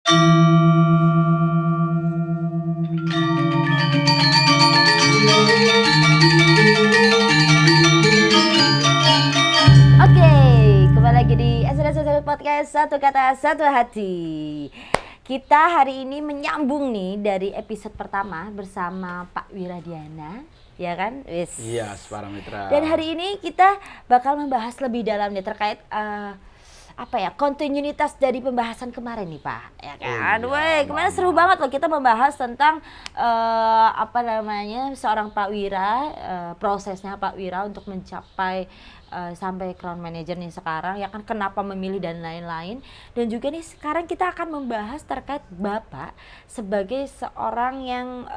Oke, kembali lagi di SDSD Podcast Satu Kata Satu Hati. Kita hari ini menyambung nih dari episode pertama bersama Pak Wiradiana, ya kan? Wis. Iya, para mitra. Dan hari ini kita bakal membahas lebih dalam nih terkait kontinuitas dari pembahasan kemarin nih Pak, ya kan? Oh, iya, Kemarin seru banget loh kita membahas tentang seorang Pak Wira, prosesnya Pak Wira untuk mencapai sampai crown manager nih sekarang, ya kan, kenapa memilih dan lain-lain. Dan juga nih sekarang kita akan membahas terkait Bapak sebagai seorang yang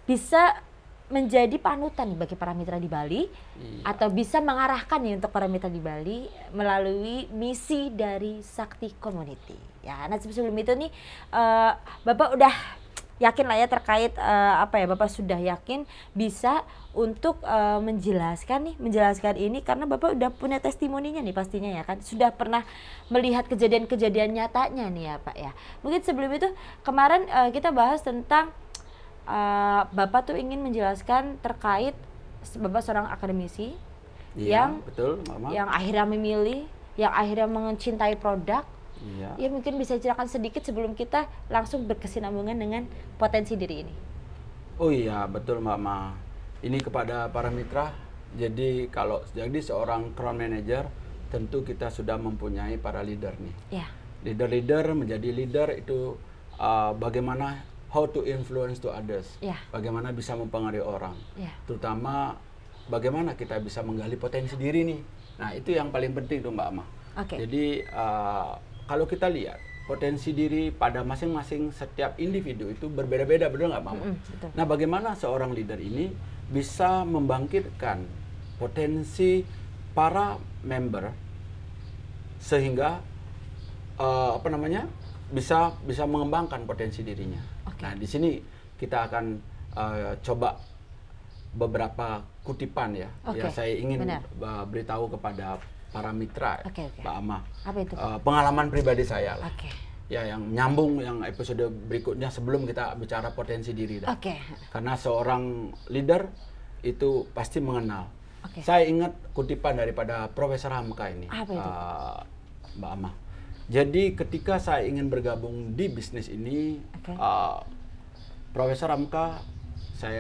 bisa menjadi panutan nih bagi para mitra di Bali, atau bisa mengarahkan nih untuk para mitra di Bali melalui misi dari Sakti Community. Ya, nah sebelum itu nih Bapak udah yakin lah ya terkait Bapak sudah yakin bisa untuk menjelaskan ini karena Bapak udah punya testimoninya nih pastinya, ya kan, sudah pernah melihat kejadian-kejadian nyatanya nih ya Pak ya. Mungkin sebelum itu kemarin kita bahas tentang Bapak tuh ingin menjelaskan terkait Bapak seorang akademisi yang betul, Mama. yang akhirnya memilih, yang akhirnya mencintai produk. Iya. Ya mungkin bisa ceritakan sedikit sebelum kita langsung berkesinambungan dengan potensi diri ini. Oh iya, betul Mama. Ini kepada para mitra. Jadi kalau jadi seorang crown manager, tentu kita sudah mempunyai para leader nih. Ya. Leader-leader menjadi leader itu bagaimana how to influence to others. Ya. Bagaimana bisa mempengaruhi orang. Ya. Terutama bagaimana kita bisa menggali potensi diri nih. Nah, itu yang paling penting tuh Mbak Ama. Oke. Jadi kalau kita lihat potensi diri pada masing-masing setiap individu itu berbeda-beda, benar nggak Mama? Betul. Nah, bagaimana seorang leader ini bisa membangkitkan potensi para member sehingga bisa mengembangkan potensi dirinya. Okay. Nah, di sini kita akan coba beberapa kutipan ya, yang saya ingin beritahu kepada para mitra, Mbak Ama. Apa itu? Pengalaman pribadi saya lah. Okay. Ya, yang nyambung yang episode berikutnya sebelum kita bicara potensi diri. Okay. Karena seorang leader itu pasti mengenal. Okay. Saya ingat kutipan daripada Profesor Hamka ini, apa itu? Mbak Ama. Jadi ketika saya ingin bergabung di bisnis ini, Profesor Hamka,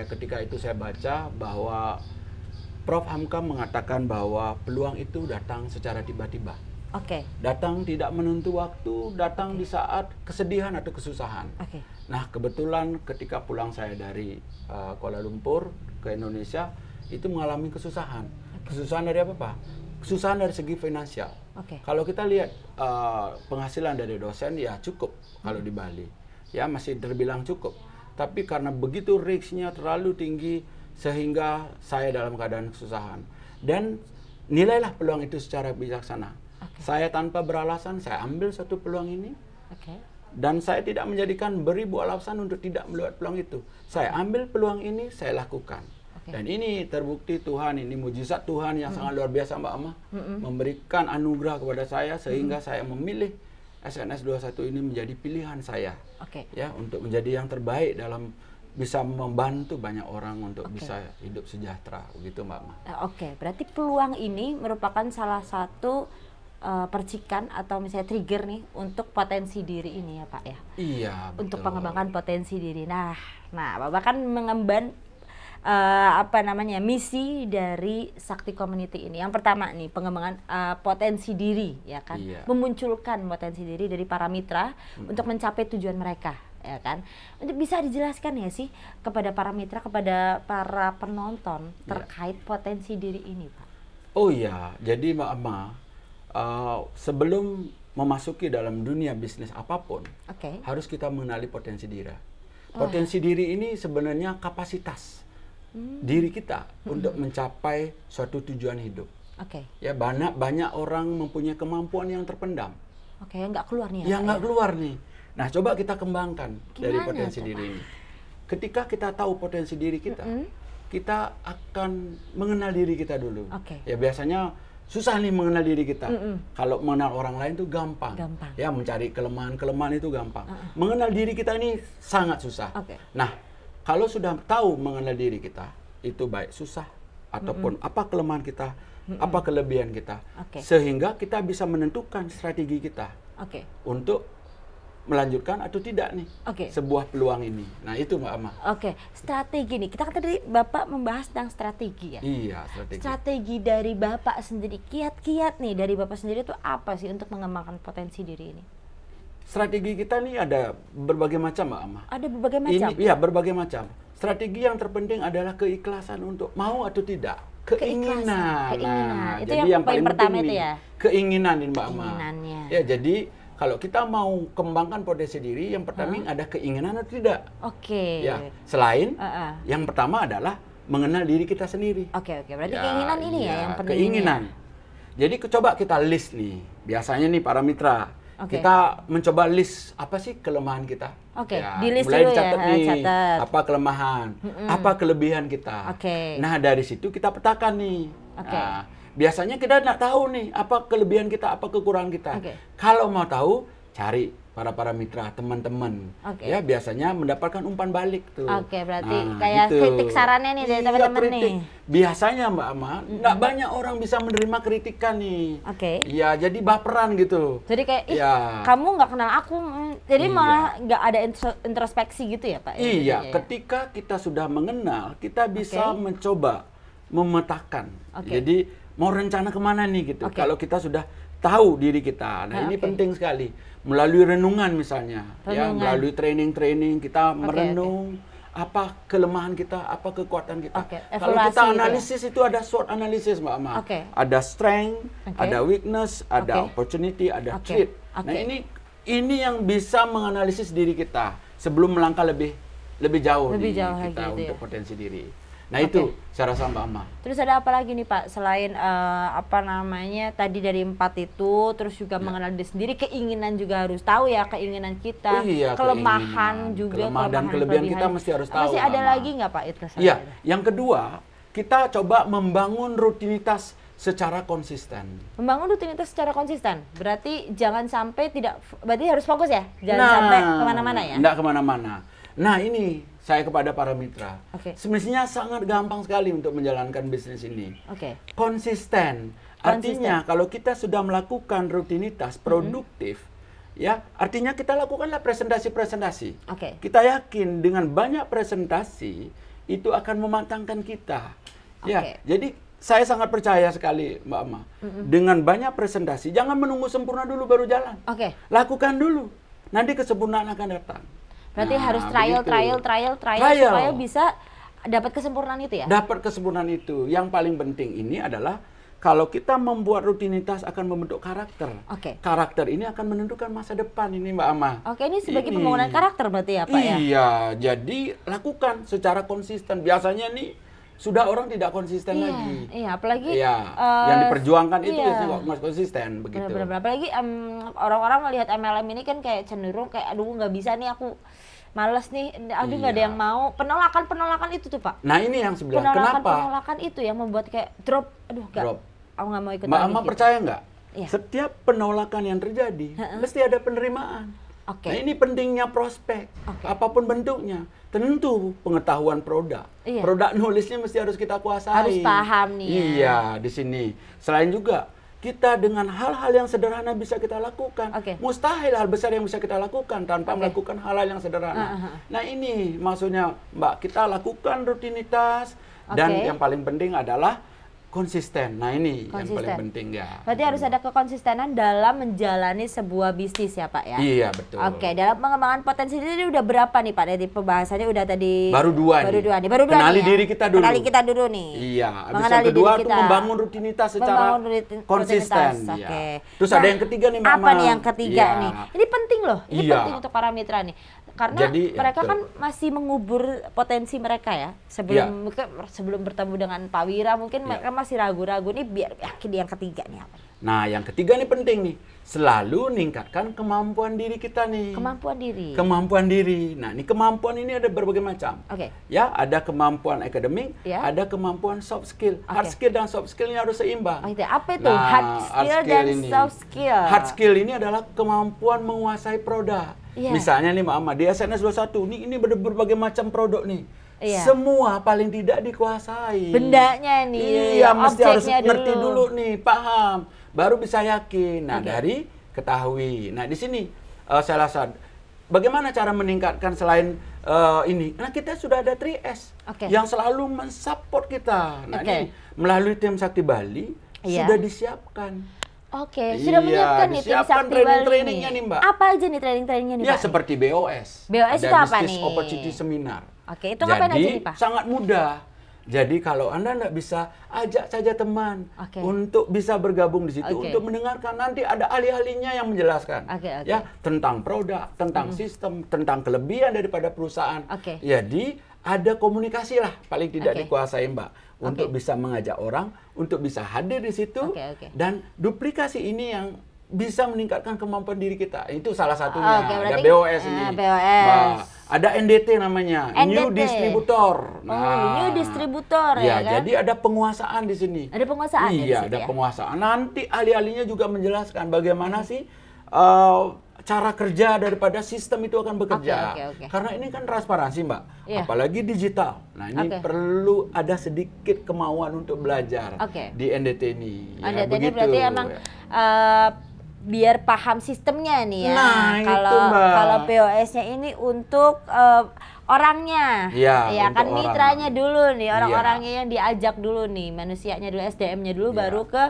ketika itu saya baca bahwa Prof. Hamka mengatakan bahwa peluang itu datang secara tiba-tiba. Oke. Datang tidak menentu waktu, datang di saat kesedihan atau kesusahan. Oke. Nah, kebetulan ketika pulang saya dari Kuala Lumpur ke Indonesia, itu mengalami kesusahan. Kesusahan dari apa, Pak? Kesusahan dari segi finansial. Kalau kita lihat penghasilan dari dosen ya cukup kalau di Bali, ya masih terbilang cukup. Tapi karena begitu risknya terlalu tinggi sehingga saya dalam keadaan kesusahan. Dan nilailah peluang itu secara bijaksana. Saya tanpa beralasan saya ambil satu peluang ini. Dan saya tidak menjadikan beribu alasan untuk tidak melihat peluang itu. Saya ambil peluang ini, saya lakukan. Dan ini terbukti Tuhan, ini mujizat Tuhan yang sangat luar biasa Mbak Ama, memberikan anugerah kepada saya sehingga saya memilih SNS 21 ini menjadi pilihan saya, ya, untuk menjadi yang terbaik dalam bisa membantu banyak orang untuk bisa hidup sejahtera, begitu Mbak Ama. Berarti peluang ini merupakan salah satu percikan atau misalnya trigger nih untuk potensi diri ini ya Pak ya. Iya. Untuk betul. pengembangan potensi diri. Nah, Bapak kan mengemban misi dari Sakti Community ini. Yang pertama nih pengembangan potensi diri, ya kan, memunculkan potensi diri dari para mitra untuk mencapai tujuan mereka, ya kan. Untuk bisa dijelaskan ya sih kepada para mitra, kepada para penonton terkait potensi diri ini, Pak. Oh iya, jadi Mbak Ama, sebelum memasuki dalam dunia bisnis apapun, harus kita mengenali potensi diri. Potensi diri ini sebenarnya kapasitas diri kita untuk mencapai suatu tujuan hidup. Ya, banyak orang mempunyai kemampuan yang terpendam. Nggak keluar nih. Ya, nggak keluar nih. Nah, coba kita kembangkan dari potensi diri ini. Ketika kita tahu potensi diri kita, kita akan mengenal diri kita dulu. Ya, biasanya susah nih mengenal diri kita. Kalau mengenal orang lain itu gampang. Ya, mencari kelemahan-kelemahan itu gampang. Mengenal diri kita ini sangat susah. Nah, kalau sudah tahu mengenal diri kita, itu baik susah ataupun apa kelemahan kita, apa kelebihan kita, sehingga kita bisa menentukan strategi kita untuk melanjutkan atau tidak nih sebuah peluang ini. Nah itu Mbak Ama. Strategi nih. Kita kan tadi Bapak membahas tentang strategi ya. Iya, strategi. Strategi dari Bapak sendiri, kiat-kiat nih dari Bapak sendiri itu apa sih untuk mengembangkan potensi diri ini? Strategi kita nih ada berbagai macam Mbak Ama. Ada berbagai macam? Iya, berbagai macam. Strategi yang terpenting adalah keikhlasan untuk mau atau tidak. Keinginan. Nah, itu jadi yang paling pertama itu ya? Keinginan nih Mbak Ama. Keinginannya. Ya, jadi kalau kita mau kembangkan potensi diri, yang pertama ada keinginan atau tidak. Ya, selain yang pertama adalah mengenal diri kita sendiri. Berarti keinginan ini ya yang penting. Keinginan. Jadi coba kita list nih. Biasanya nih para mitra, kita mencoba list apa sih kelemahan kita. Di list mulai dulu dicatat ya. nih, apa kelemahan, apa kelebihan kita. Nah dari situ kita petakan nih. Nah, biasanya kita nggak tahu nih apa kelebihan kita, apa kekurangan kita. Kalau mau tahu, cari para mitra, teman-teman. Ya biasanya mendapatkan umpan balik tuh. Berarti kayak gitu. Kritik sarannya nih dari teman-teman nih. Biasanya Mbak Ama, nggak banyak orang bisa menerima kritikan nih. Ya jadi baperan gitu. Jadi kayak, kamu nggak kenal aku, jadi malah nggak ada introspeksi gitu ya Pak? Iya, ketika kita sudah mengenal, kita bisa mencoba memetakan. Jadi mau rencana kemana nih gitu. Kalau kita sudah tahu diri kita. Nah, ini penting sekali. Melalui renungan misalnya, ya, melalui training-training kita merenung apa kelemahan kita, apa kekuatan kita. Kalau kita analisis itu ada SWOT analisis Mbak Ama. Ada strength, ada weakness, ada opportunity, ada threat. Nah, ini yang bisa menganalisis diri kita sebelum melangkah lebih jauh kita untuk potensi diri. Nah itu saya rasa Mbak Ama. Terus ada apa lagi nih Pak selain tadi dari 4 itu, terus juga mengenal diri sendiri, keinginan juga harus tahu ya keinginan kita, kelemahan juga, kelemahan dan kelebihan kita mesti harus tahu. Masih ada lagi nggak Pak itu? Iya, yang kedua kita coba membangun rutinitas secara konsisten. Membangun rutinitas secara konsisten, berarti jangan sampai berarti harus fokus ya, jangan sampai kemana-mana ya? Nggak kemana-mana. Nah ini saya kepada para mitra, semestinya sangat gampang sekali untuk menjalankan bisnis ini. Konsisten. Artinya kalau kita sudah melakukan rutinitas produktif, ya artinya kita lakukanlah presentasi-presentasi. Kita yakin dengan banyak presentasi itu akan mematangkan kita. Ya, jadi saya sangat percaya sekali Mbak Ama. Dengan banyak presentasi, jangan menunggu sempurna dulu baru jalan. Lakukan dulu, nanti kesempurnaan akan datang. Berarti harus trial supaya bisa dapat kesempurnaan itu ya? Dapat kesempurnaan itu. Yang paling penting ini adalah kalau kita membuat rutinitas akan membentuk karakter. Karakter ini akan menentukan masa depan ini Mbak Ama. Ini sebagai pembangunan karakter berarti ya Pak ya? Iya, jadi lakukan secara konsisten. Biasanya nih sudah orang tidak konsisten lagi. Iya, apalagi yang diperjuangkan itu biasanya nggak konsisten begitu. Benar-benar. Apalagi orang-orang melihat MLM ini kan kayak cenderung kayak aduh nggak bisa nih aku. Males nih, aduh nggak ada yang mau. Penolakan itu tuh Pak. Nah ini yang sebelah. Kenapa? Penolakan itu yang membuat kayak drop. Aduh aku nggak mau ikut lagi. Mbak Ama gitu. percaya nggak? Setiap penolakan yang terjadi, mesti ada penerimaan. Nah ini pentingnya prospek, apapun bentuknya. Tentu pengetahuan produk. Produk nulisnya mesti harus kita kuasai. Harus paham nih. Iya, di sini. Selain juga kita dengan hal-hal yang sederhana bisa kita lakukan. Mustahil hal besar yang bisa kita lakukan tanpa melakukan hal-hal yang sederhana. Nah ini maksudnya Mbak, kita lakukan rutinitas dan yang paling penting adalah konsisten. Nah ini yang paling penting ya. Berarti harus ada kekonsistenan dalam menjalani sebuah bisnis ya Pak ya? Iya betul. Dalam pengembangan potensi diri udah berapa nih Pak? Dari pembahasannya udah tadi. Baru dua nih. Kenali diri kita dulu. Kenali kita dulu nih. Iya. Habis yang kedua itu membangun rutinitas secara konsisten. Terus ada yang ketiga nih Mbak Ama. Apa nih yang ketiga nih? Ini penting loh. Ini penting untuk para mitra nih. Karena mereka kan masih mengubur potensi mereka ya. Sebelum bertemu dengan Pak Wira mungkin mereka masih ragu-ragu nih biar yakin yang ketiga nih apa? Nah, yang ketiga nih penting nih, selalu meningkatkan kemampuan diri kita nih. Kemampuan diri. Kemampuan diri. Nah, ini kemampuan ini ada berbagai macam. Ya, ada kemampuan akademik, ada kemampuan soft skill. Hard skill dan soft skill ini harus seimbang. Apa itu hard skill dan soft skill? Hard skill ini adalah kemampuan menguasai produk. Misalnya nih Mama, di SNS 21, ini berbagai macam produk nih. Semua paling tidak dikuasai. Bendanya nih. Iya, mesti harus ngerti dulu nih, paham. Baru bisa yakin. Nah, dari ketahui. Nah, di sini saya rasa bagaimana cara meningkatkan selain ini? Nah, kita sudah ada 3S yang selalu mensupport kita. Nah, ini melalui tim Sakti Bali sudah disiapkan. Sudah menyiapkan nih tim Sakti Bali training-trainingnya nih, Mbak. Apa aja nih training-trainingnya nih, Pak? Ya, seperti BOS. BOS itu apa nih? Business Opportunity Seminar. Itu ngapain aja nih, Pak? Sangat mudah. Jadi kalau Anda nggak bisa, ajak saja teman untuk bisa bergabung di situ, untuk mendengarkan. Nanti ada ahli-ahlinya yang menjelaskan ya tentang produk, tentang sistem, tentang kelebihan daripada perusahaan. Jadi ada komunikasi lah paling tidak dikuasai, Mbak, untuk bisa mengajak orang, untuk bisa hadir di situ, dan duplikasi ini yang bisa meningkatkan kemampuan diri kita. Itu salah satunya. Ada BOS ini. BOS. Ada NDT namanya, New Distributor. New Distributor ya kan? Jadi ada penguasaan di sini. Ada penguasaan Iya, ada penguasaan. Nanti ahli-ahlinya juga menjelaskan bagaimana sih cara kerja daripada sistem itu akan bekerja. Karena ini kan transparansi, Mbak. Apalagi digital. Nah, ini perlu ada sedikit kemauan untuk belajar di NDT ini. NDT ini berarti emang biar paham sistemnya nih ya. Nah, kalau POS-nya ini untuk orangnya, ya kan mitranya dulu nih, orang-orangnya yang diajak dulu nih, manusianya dulu, SDM-nya dulu, baru ke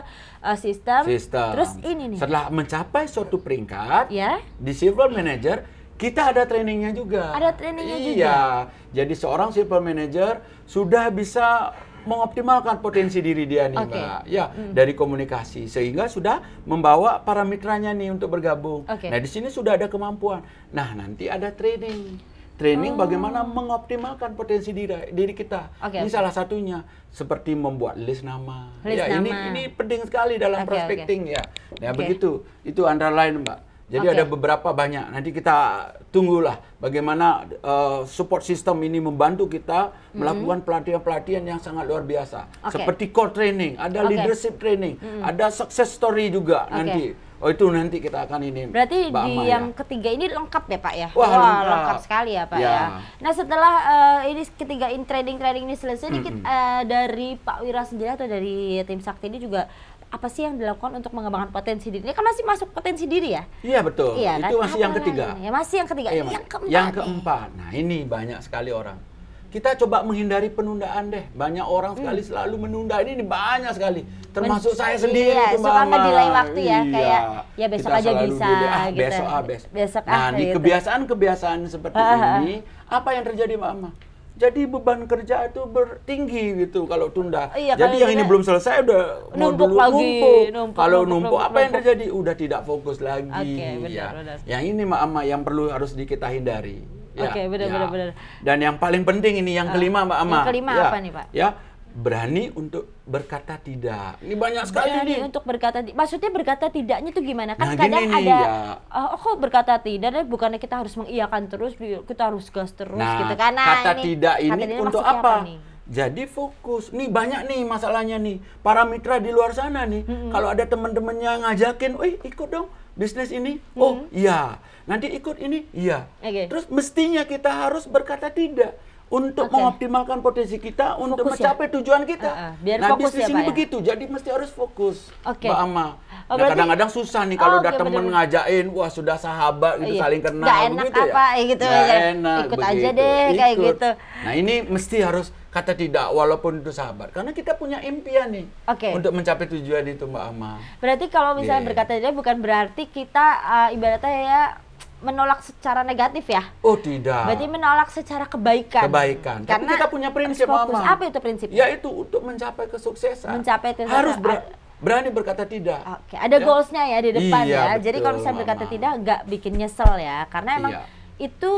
sistem. Terus ini nih. Setelah mencapai suatu peringkat di Silver Manager, kita ada trainingnya juga. Ada trainingnya juga. Iya, jadi seorang Silver Manager sudah bisa mengoptimalkan potensi diri dia nih, Mbak. Ya, dari komunikasi sehingga sudah membawa para mitranya nih untuk bergabung. Nah, di sini sudah ada kemampuan. Nah, nanti ada training. Training bagaimana mengoptimalkan potensi diri kita. Ini salah satunya seperti membuat list nama. Ini penting sekali dalam prospecting ya. Nah, begitu. Itu antara lain, Mbak. Jadi ada beberapa banyak. Nanti kita tunggulah bagaimana support system ini membantu kita melakukan pelatihan-pelatihan yang sangat luar biasa. Seperti core training, ada leadership training, ada success story juga nanti. Itu nanti kita akan ini. Berarti di yang ketiga ini lengkap ya, Pak ya? Wah, lengkap sekali ya, Pak ya. Nah, setelah ini ketiga training ini selesai, dari Pak Wira sendiri atau dari tim Sakti ini juga apa sih yang dilakukan untuk mengembangkan potensi diri? Ini kan masih masuk potensi diri ya? Iya, betul. Iya, itu masih yang ketiga. Ya, masih yang ketiga. Yang keempat. Nah, ini banyak sekali orang. Kita coba menghindari penundaan deh. Banyak orang sekali selalu menunda. Ini banyak sekali. Termasuk saya sendiri. Iya, suka ngedelay waktu ya. Kayak, ya besok aja bisa. Gitu. Besok. Nah, di kebiasaan-kebiasaan seperti ini, apa yang terjadi, Mama? Jadi beban kerja itu bertinggi gitu kalau tunda. Jadi yang ini belum selesai udah numpuk. Kalau numpuk apa yang terjadi? Udah tidak fokus lagi. Benar. Yang ini Mbak yang perlu harus kita hindari. Benar. Dan yang paling penting ini yang kelima, Mbak Ama. Yang kelima apa nih, Pak? Ya, berani untuk berkata tidak. Ini banyak sekali nih. Untuk berkata tidak. Maksudnya berkata tidaknya itu gimana? Kan nah, kadang ada kok berkata tidak, bukannya kita harus mengiyakan terus, kita harus gas terus gitu kan. Kata tidak ini untuk apa? Jadi fokus. Nih banyak nih masalahnya nih. Para mitra di luar sana nih, kalau ada teman-temannya ngajakin, ikut dong bisnis ini." Oh, iya. Nanti ikut ini? Iya. Terus mestinya kita harus berkata tidak untuk mengoptimalkan potensi kita, untuk mencapai tujuan kita. Biar nah, fokus bisnis ya, ini Pak, begitu. Jadi mesti harus fokus, Mbak Ama. Nah, kadang-kadang susah nih kalau udah temen ngajain, wah sudah sahabat gitu, saling kenal. Gak enak gitu apa ya? gitu. Gak enak, ikut aja deh kayak gitu. Nah, ini mesti harus kata tidak walaupun itu sahabat. Karena kita punya impian nih untuk mencapai tujuan itu, Mbak Ama. Berarti kalau misalnya berkata tidak bukan berarti kita ibaratnya ya menolak secara negatif ya? Oh, tidak. Berarti menolak secara kebaikan. Karena tapi kita punya prinsip, Mama. Apa itu prinsipnya? Yaitu untuk mencapai kesuksesan. Harus berani berkata tidak. Ada goalsnya ya di depan ya. Jadi kalau misalnya berkata tidak nggak bikin nyesel ya. Karena emang itu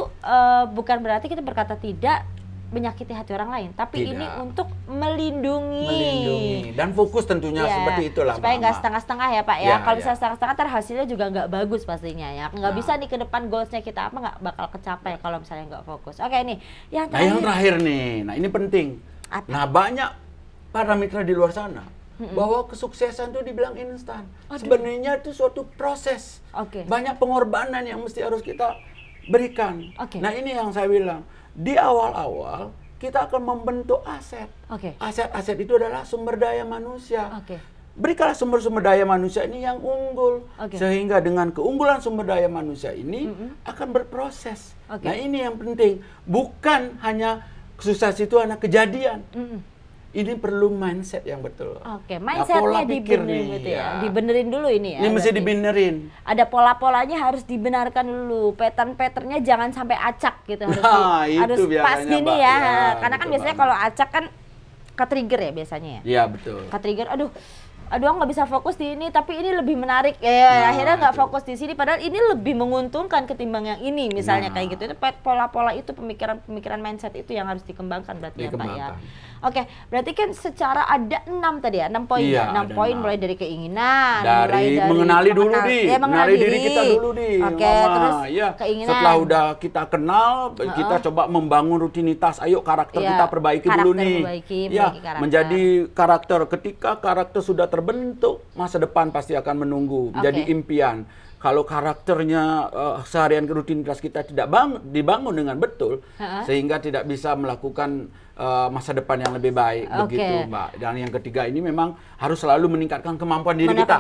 bukan berarti kita berkata tidak menyakiti hati orang lain, tapi Tidak. ini untuk melindungi. Dan fokus tentunya seperti itulah. Supaya nggak setengah-setengah ya Pak ya. Kalau misalnya setengah-setengah, ntar hasilnya juga nggak bagus pastinya ya. Nggak bisa nih ke depan goalsnya kita apa nggak bakal kecapai kalau misalnya nggak fokus. Oke nih, yang terakhir nih, nah ini penting. Apa? Nah banyak para mitra di luar sana bahwa kesuksesan itu dibilang instan. Sebenarnya itu suatu proses. Banyak pengorbanan yang mesti harus kita berikan. Nah ini yang saya bilang. Di awal-awal kita akan membentuk aset. Aset-aset itu adalah sumber daya manusia. Berikanlah sumber-sumber daya manusia ini yang unggul. Sehingga dengan keunggulan sumber daya manusia ini akan berproses. Nah ini yang penting. Bukan hanya kesuksesan itu hanya kejadian. Ini perlu mindset yang betul. Mindsetnya dibenerin gitu ya. Dibenerin dulu ini ya. Ini mesti dibenerin. Ada pola-polanya harus dibenarkan dulu. Pattern-patternnya jangan sampai acak gitu. Harus pas gini ya. Karena kan biasanya kalau acak kan ke-trigger ya biasanya ya. Iya betul. Ke-trigger, aduh nggak bisa fokus di ini, tapi ini lebih menarik ya. Akhirnya nggak fokus di sini, padahal ini lebih menguntungkan ketimbang yang ini misalnya kayak gitu. Itu pola-pola itu, pemikiran mindset itu yang harus dikembangkan berarti ya Pak ya. Berarti kan secara ada 6 tadi ya, 6 poin ya. 6 poin mulai dari keinginan, dari mengenali dulu mengenali diri kita dulu terus keinginan. Setelah udah kita kenal, kita coba membangun rutinitas. Ayo karakter kita perbaiki dulu nih. Menjadi karakter. Ketika karakter sudah terbentuk, masa depan pasti akan menunggu. Menjadi impian. Kalau karakternya seharian rutinitas kita tidak dibangun dengan betul, sehingga tidak bisa melakukan masa depan yang lebih baik, begitu Mbak. Dan yang ketiga ini memang harus selalu meningkatkan kemampuan diri kita.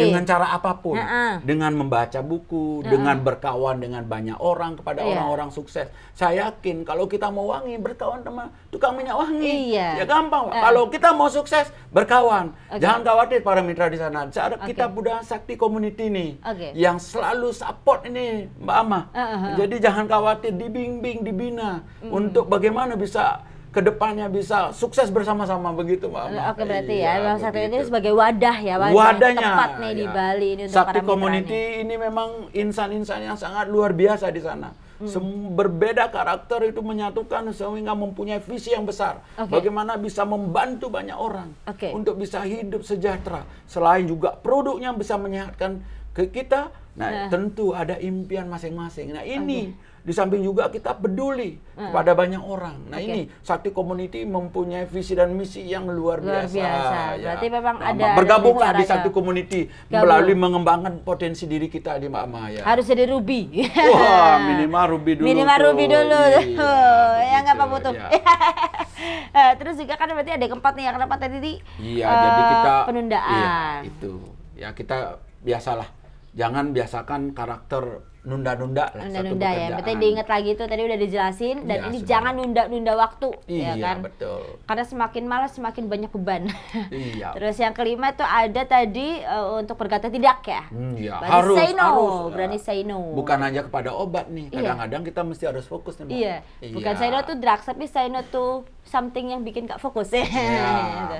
Dengan cara apapun. Dengan membaca buku, dengan berkawan dengan banyak orang, kepada orang-orang sukses. Saya yakin kalau kita mau wangi, berkawan sama tukang minyak wangi. Ya gampang. Kalau kita mau sukses, berkawan. Jangan khawatir para mitra di sana. Kita Buddha Sakti Community nih. Yang selalu support ini Mbak Ama. Jadi jangan khawatir, dibimbing, dibina untuk bagaimana bisa kedepannya bisa sukses bersama-sama, begitu Mbak Ama. Berarti ya Bang Sakti ini sebagai wadah ya, wadahnya tempat nih di Bali ini untuk Sakti para Community ini memang insan-insan yang sangat luar biasa di sana. Berbeda karakter itu menyatukan sehingga mempunyai visi yang besar. Bagaimana bisa membantu banyak orang untuk bisa hidup sejahtera. Selain juga produknya bisa menyehatkan ke kita. Nah, tentu ada impian masing-masing. Nah, ini di samping juga kita peduli kepada banyak orang. Nah, ini Sakti Community mempunyai visi dan misi yang luar biasa. Berarti memang ada bergabunglah di Sakti Community melalui mengembangkan potensi diri kita di Mbak Ama ya. Harus jadi Ruby. Wah, minimal Ruby dulu. Ya nggak apa-apa tuh. Terus juga kan berarti ada keempat nih, yang keempat tadi jadi kita penundaan. Iya, itu. Ya kita biasalah. Jangan biasakan karakter nunda-nunda lah satu pekerjaan. Ya, berarti diingat lagi itu tadi udah dijelasin, dan ini jangan nunda-nunda waktu, ya kan? Betul. Karena semakin malas semakin banyak beban. Terus yang kelima itu ada tadi untuk berkata tidak ya. Berani say no. Bukan hanya kepada obat nih. Kadang-kadang kita mesti harus fokus nih. Bukan say no to drugs, tapi say no to something yang bikin gak fokus ya.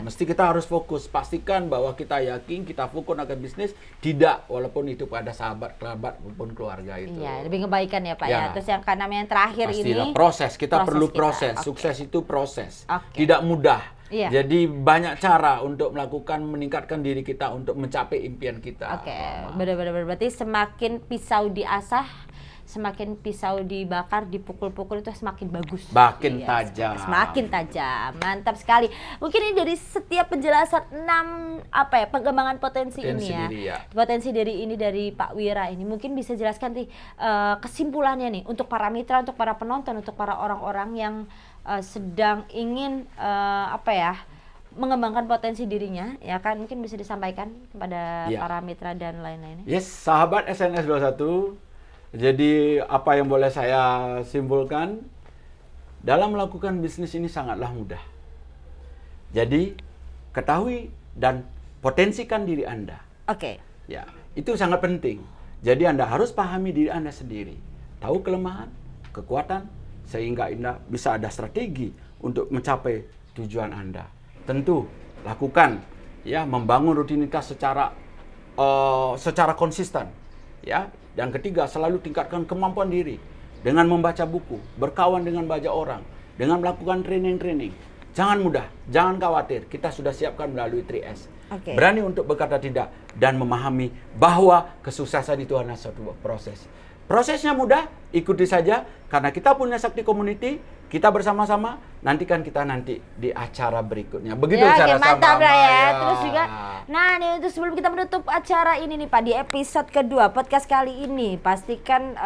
Mesti kita harus fokus. Pastikan bahwa kita yakin kita fokus akan bisnis, tidak walaupun itu pada sahabat, kerabat maupun keluarga itu. Lebih kebaikan ya Pak ya. Terus yang keenam yang terakhir pastilah ini proses. Kita perlu proses. Sukses itu proses. Tidak mudah. Jadi banyak cara untuk meningkatkan diri kita untuk mencapai impian kita. Benar-benar berarti semakin pisau diasah, semakin pisau dibakar, dipukul-pukul itu semakin bagus. Makin tajam. Semakin tajam. Mantap sekali. Mungkin ini dari setiap penjelasan 6 pengembangan potensi ini ya. Potensi diri ini dari Pak Wira ini. Mungkin bisa jelaskan nih kesimpulannya nih untuk para mitra, untuk para penonton, untuk para orang-orang yang sedang ingin mengembangkan potensi dirinya, ya kan? Mungkin bisa disampaikan kepada para mitra dan lain-lainnya. Sahabat SNS 21. Jadi apa yang boleh saya simpulkan, dalam melakukan bisnis ini sangatlah mudah. Jadi ketahui dan potensikan diri Anda. Ya, itu sangat penting. Jadi Anda harus pahami diri Anda sendiri. Tahu kelemahan, kekuatan, sehingga Anda bisa ada strategi untuk mencapai tujuan Anda. Tentu lakukan membangun rutinitas secara konsisten. Dan ketiga, selalu tingkatkan kemampuan diri dengan membaca buku, berkawan dengan banyak orang, dengan melakukan training. Jangan mudah, jangan khawatir. Kita sudah siapkan melalui 3S. Berani untuk berkata tidak dan memahami bahwa kesuksesan itu hanya suatu proses. Prosesnya mudah, ikuti saja karena kita punya Sakti Community, kita bersama-sama nantikan kita nanti di acara berikutnya. Begitu cara mantap lah ya. Terus juga, nah nih untuk sebelum kita menutup acara ini nih Pak, di episode kedua podcast kali ini, pastikan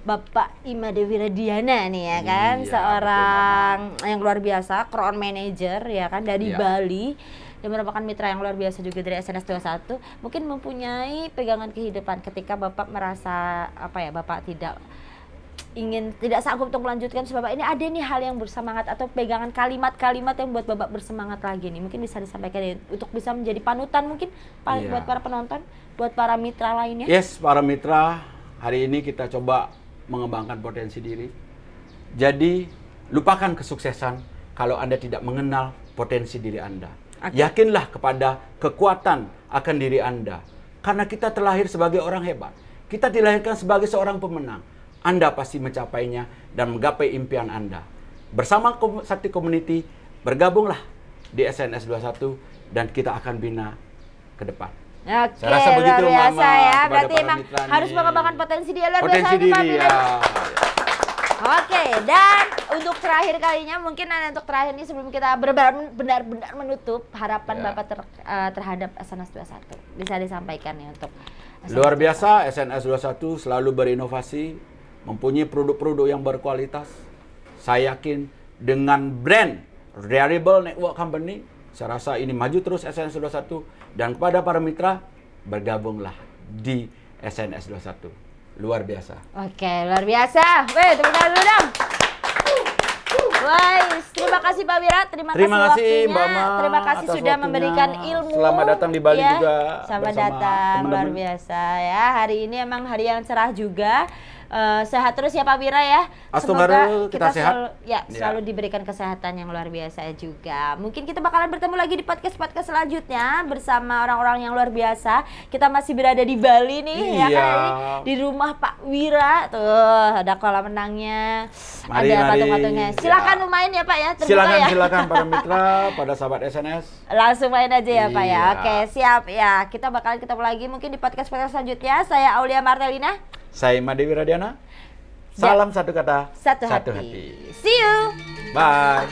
Bapak Imade Wiradiana nih ya kan, seorang yang luar biasa, crown manager ya kan dari Bali. Yang merupakan mitra yang luar biasa juga dari SNS 21, mungkin mempunyai pegangan kehidupan ketika Bapak merasa Bapak tidak sanggup untuk melanjutkan Bapak ini, ada nih hal yang bersemangat atau pegangan kalimat-kalimat yang buat Bapak bersemangat lagi nih, mungkin bisa disampaikan ya, untuk bisa menjadi panutan mungkin buat para penonton, buat para mitra lainnya. Yes, para mitra, hari ini kita coba mengembangkan potensi diri. Jadi lupakan kesuksesan kalau Anda tidak mengenal potensi diri Anda. Yakinlah kepada kekuatan akan diri Anda. Karena kita terlahir sebagai orang hebat. Kita dilahirkan sebagai seorang pemenang. Anda pasti mencapainya dan menggapai impian Anda. Bersama Sakti Community, bergabunglah di SNS 21 dan kita akan bina ke depan. Saya rasa begitu, luar biasa ya. Berarti emang harus mengembangkan potensi dia luar biasa. Potensi diri ya. Oke, dan untuk terakhir kalinya mungkin untuk terakhir ini sebelum kita benar-benar menutup harapan Bapak terhadap SNS 21 bisa disampaikan ya untuk SNS luar biasa. SNS 21 selalu berinovasi, mempunyai produk-produk yang berkualitas. Saya yakin dengan brand Reliable Network Company, saya rasa ini maju terus SNS 21, dan kepada para mitra bergabunglah di SNS 21. Luar biasa. Oke, luar biasa. Weh, tepuk tangan dulu dong. Wah, terima kasih Pak Wira, terima kasih waktunya. Mbak Ma, terima kasih sudah memberikan ilmu. Selamat datang di Bali juga. Selamat datang, luar biasa ya. Hari ini emang hari yang cerah juga. Sehat terus ya Pak Wira ya. Semoga kita sehat. Selalu diberikan kesehatan yang luar biasa juga. Mungkin kita bakalan bertemu lagi di podcast selanjutnya bersama orang-orang yang luar biasa. Kita masih berada di Bali nih ya kan, di rumah Pak Wira. Tuh, ada kolam renangnya, ada patung-patungnya. Silakan main ya Pak ya. Silakan para mitra, pada sahabat SNS. Langsung main aja ya Pak ya. Oke, siap ya. Kita bakalan ketemu lagi mungkin di podcast selanjutnya. Saya Aulia Martelina. Saya Imade Wiradiana. Salam satu kata, satu hati. See you. Bye.